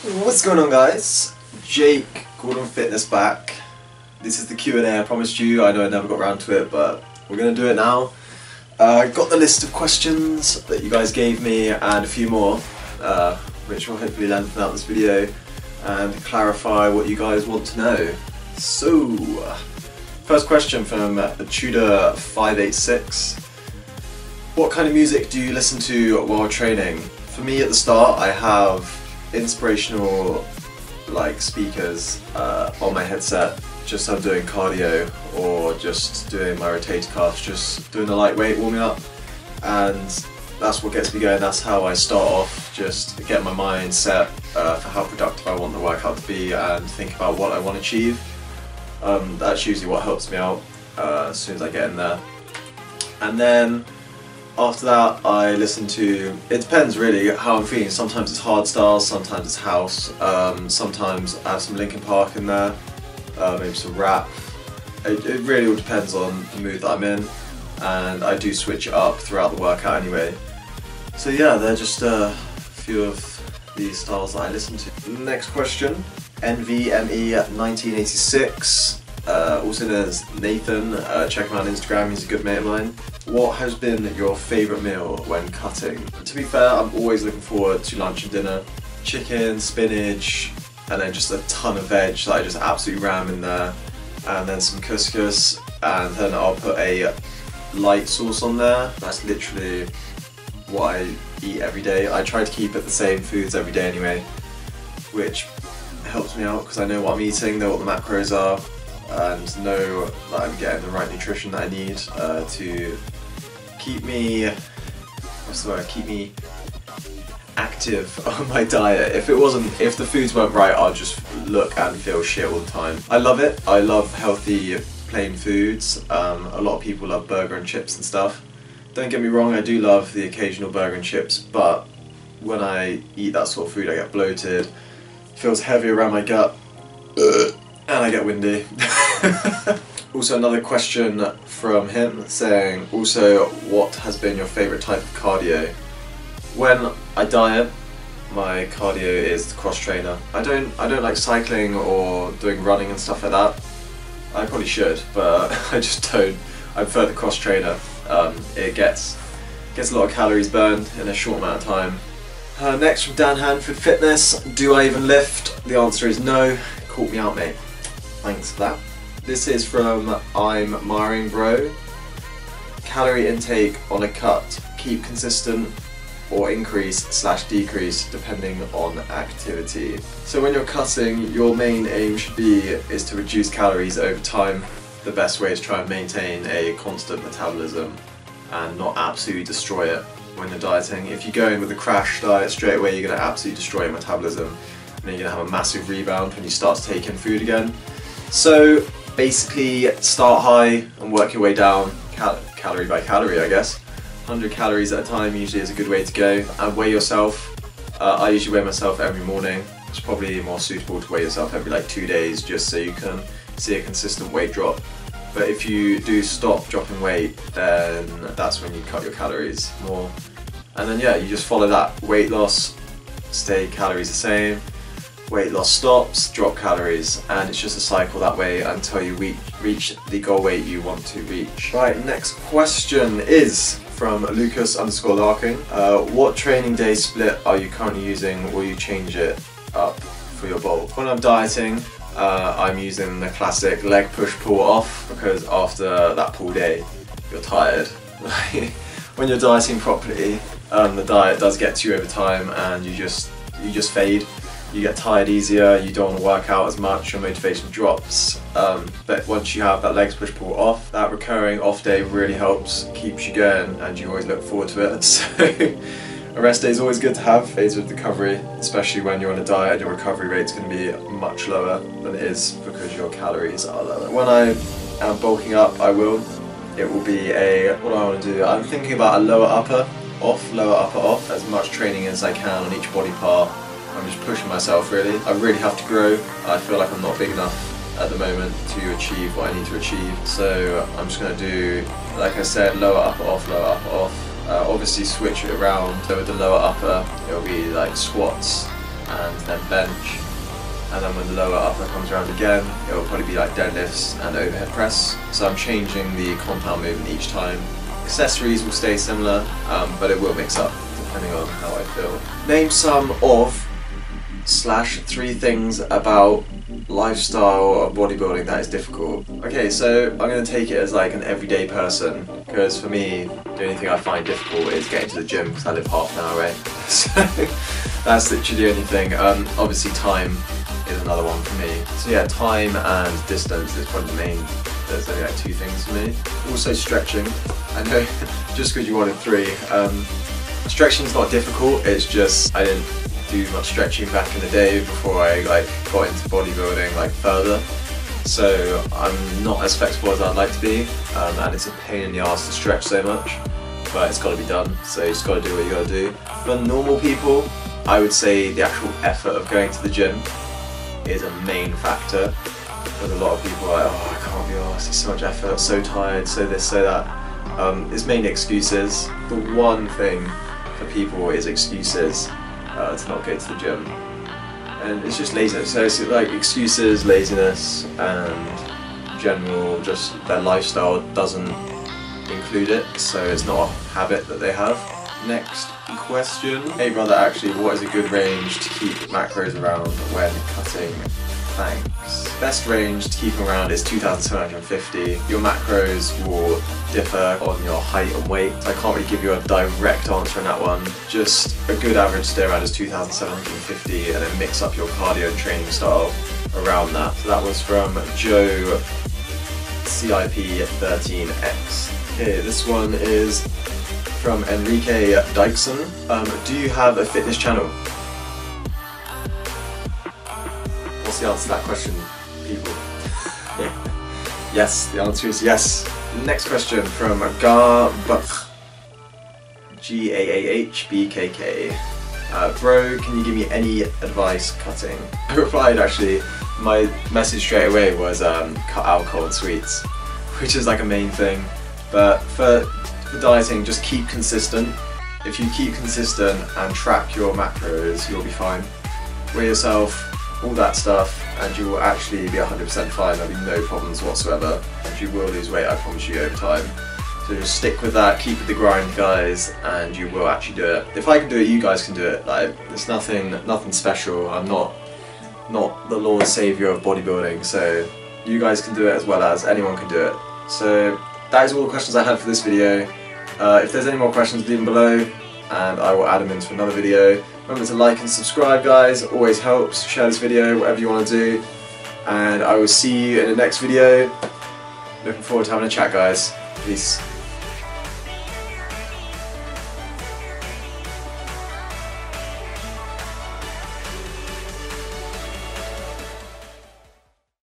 What's going on, guys? Jake, Gordon Fitness back. This is the Q&A I promised you. I know I never got around to it, but we're going to do it now. I got the list of questions that you guys gave me and a few more, which will hopefully lengthen out this video and clarify what you guys want to know. So, first question from Tudor586. What kind of music do you listen to while training? For me at the start, I have inspirational speakers on my headset, just I'm doing cardio or just doing my rotator cuffs, just doing the lightweight warming up, and that's what gets me going. That's how I start off, just get my mind set for how productive I want the workout to be and think about what I want to achieve. That's usually what helps me out as soon as I get in there. And then after that I listen to, it depends really how I'm feeling. Sometimes it's hardstyle, sometimes it's house, sometimes I have some Linkin Park in there, maybe some rap. It really all depends on the mood that I'm in, and I do switch it up throughout the workout anyway. So yeah, they're just a few of the styles that I listen to. Next question, NVME1986, also known as Nathan, check him out on Instagram, he's a good mate of mine. What has been your favourite meal when cutting? To be fair, I'm always looking forward to lunch and dinner. Chicken, spinach, and then just a ton of veg that I just absolutely ram in there. And then some couscous, and then I'll put a light sauce on there. That's literally what I eat every day. I try to keep it the same foods every day anyway, which helps me out because I know what I'm eating, know what the macros are, and know that I'm getting the right nutrition that I need to keep me, keep me active on my diet. If the foods weren't right, I'll just look and feel shit all the time. I love it. I love healthy, plain foods. A lot of people love burger and chips and stuff. Don't get me wrong, I do love the occasional burger and chips, but when I eat that sort of food I get bloated, feels heavy around my gut, and I get windy. Also another question from him saying, also, what has been your favourite type of cardio? When I diet, my cardio is the cross trainer. I don't like cycling or doing running and stuff like that. I probably should, but I just don't. I prefer the cross trainer. It gets a lot of calories burned in a short amount of time. Next from Dan Hanford Fitness, do I even lift? The answer is no. Caught me out, mate. Thanks for that. This is from I'm Marring Bro. Calorie intake on a cut, keep consistent or increase/decrease depending on activity. So when you're cutting, your main aim should be is to reduce calories over time. The best way is to try and maintain a constant metabolism and not absolutely destroy it when you're dieting. If you go in with a crash diet straight away, you're going to absolutely destroy your metabolism, and then you're going to have a massive rebound when you start to take in food again. So basically start high and work your way down, calorie by calorie I guess. 100 calories at a time usually is a good way to go, and weigh yourself. I usually weigh myself every morning. It's probably more suitable to weigh yourself every 2 days just so you can see a consistent weight drop. But if you do stop dropping weight, then that's when you cut your calories more. And then yeah, you just follow that. Weight loss, stay calories the same. Weight loss stops, drop calories, and it's just a cycle that way until you reach the goal weight you want to reach. Right, next question is from Lucas_Larkin. What training day split are you currently using? Will you change it up for your bulk? When I'm dieting, I'm using the classic leg push pull off, because after that pull day, you're tired. When you're dieting properly, the diet does get to you over time, and you just fade. You get tired easier, you don't want to work out as much, your motivation drops. But once you have that legs push pull off, that recurring off day really helps, keeps you going, and you always look forward to it. So a rest day is always good to have, phase of recovery, especially when you're on a diet and your recovery rate's going to be much lower than it is because your calories are lower. When I am bulking up, it will be what do I want to do? I'm thinking about a lower upper off, as much training as I can on each body part. I'm just pushing myself really. I really have to grow. I feel like I'm not big enough at the moment to achieve what I need to achieve. So I'm just going to do, like I said, lower upper off, lower upper off. Obviously switch it around. So with the lower upper, it'll be like squats, and then bench. And then when the lower upper comes around again, it will probably be like deadlifts and overhead press. So I'm changing the compound movement each time. Accessories will stay similar, but it will mix up depending on how I feel. Name some of / 3 things about lifestyle of bodybuilding that is difficult. Okay, so I'm going to take it as like an everyday person, because for me, the only thing I find difficult is getting to the gym because I live half an hour away. So that's literally the only thing. Obviously time is another one for me. So yeah, time and distance is probably the main. There's only like 2 things for me. Also stretching. I know, just because you wanted 3. Stretching is not difficult, it's just I didn't do much stretching back in the day before I got into bodybuilding further. So I'm not as flexible as I'd like to be, and it's a pain in the arse to stretch so much, but it's got to be done, so you just got to do what you got to do. For normal people, I would say the actual effort of going to the gym is a main factor. With a lot of people are like, oh, I can't be arsed, it's so much effort, so tired, so this, so that. It's mainly excuses. The one thing for people is excuses to not go to the gym. And it's just laziness. So it's like excuses, laziness, and general, just their lifestyle doesn't include it, so it's not a habit that they have. Next question. Hey brother, actually, what is a good range to keep macros around when cutting? Thanks. Best range to keep them around is 2,750. Your macros will differ on your height and weight. I can't really give you a direct answer on that one. Just a good average to stay around is 2,750, and then mix up your cardio and training style around that. So that was from Joe CIP13X. Okay, this one is from Enrique Dykeson. Do you have a fitness channel? What's the answer to that question, people? Yes, the answer is yes. Next question from Garbukh, GAAHBKK. Bro, can you give me any advice cutting? I replied, actually, my message straight away was cut alcohol and sweets, which is like a main thing. But for dieting, just keep consistent. If you keep consistent and track your macros, you'll be fine. Weigh yourself, all that stuff, and you will actually be 100% fine. There'll be no problems whatsoever, and you will lose weight, I promise you, over time. So just stick with that, keep with the grind, guys, and you will actually do it. If I can do it, you guys can do it. Like, it's nothing special. I'm not the Lord Saviour of bodybuilding, so you guys can do it as well as anyone can do it. So that is all the questions I had for this video. If there's any more questions, leave them below, and I will add them into another video. Remember to like and subscribe, guys, it always helps. Share this video, whatever you want to do, and I will see you in the next video. Looking forward to having a chat, guys. Peace.